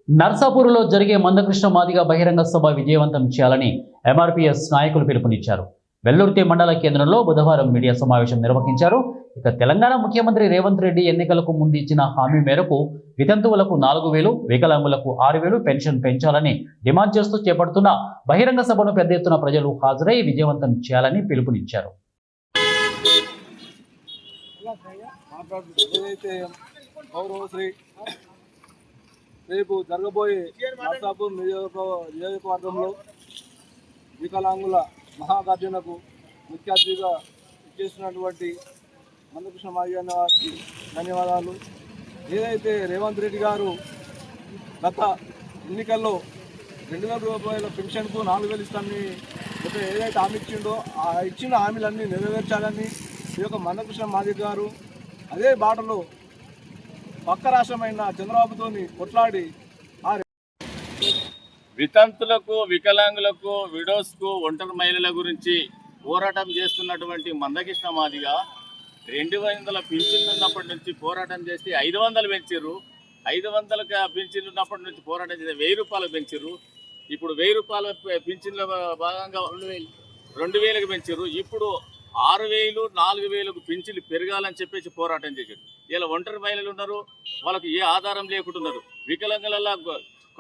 నర్సాపూర్లో జరిగే మందకృష్ణ మాదిగ బహిరంగ సభ విజయవంతం చేయాలని ఎంఆర్పీఎస్ నాయకులు పిలుపునిచ్చారు. వెల్లుర్తి మండల కేంద్రంలో బుధవారం మీడియా సమావేశం నిర్వహించారు. ఇక తెలంగాణ ముఖ్యమంత్రి రేవంత్ రెడ్డి ఎన్నికలకు ముందు ఇచ్చిన హామీ మేరకు వితంతువులకు 4,000, వికలాంగులకు 6,000 పెన్షన్ పెంచాలని డిమాండ్ చేస్తూ చేపడుతున్న బహిరంగ సభను పెద్ద ఎత్తున ప్రజలు హాజరై విజయవంతం చేయాలని పిలుపునిచ్చారు. రేపు జరగబోయే నర్సాపూర్ నియోజకవర్గంలో వికలాంగుల మహాగర్జనకు ముఖ్య అతిథిగా ఇచ్చేసినటువంటి మందకృష్ణ మాదిగ వారికి ధన్యవాదాలు. ఏదైతే రేవంత్ రెడ్డి గారు గత ఎన్నికల్లో 2,000 రూపాయల పెన్షన్కు 4,000 ఇస్తానని ఏదైతే హామీ ఇచ్చిండో ఆ ఇచ్చిన హామీలన్నీ నెరవేర్చాలని ఈ యొక్క మందకృష్ణ మాదిగ గారు అదే బాటలో పక్క రాష్ట్రమైన చంద్రబాబుతోని కొట్లాడి వితంతులకు, వికలాంగులకు, విడోస్కు, ఒంటరి మహిళల గురించి పోరాటం చేస్తున్నటువంటి మందకృష్ణ మాదిగ 200 పింఛన్లు ఉన్నప్పటి నుంచి పోరాటం చేసి 500 పెంచారు. 500 పింఛన్లు ఉన్నప్పటి నుంచి పోరాటం చేసి 1,000 రూపాయలు పెంచారు. ఇప్పుడు 1,000 రూపాయల పింఛన్ల భాగంగా 2,000కి పెంచారు. ఇప్పుడు 6,000, 4,000కు పింఛన్లు పెరగాలని చెప్పేసి పోరాటం చేశారు. ఇలా ఒంటరి మహిళలు ఉన్నారు, వాళ్ళకి ఏ ఆధారం లేకుంటున్నారు. వికలాంగుల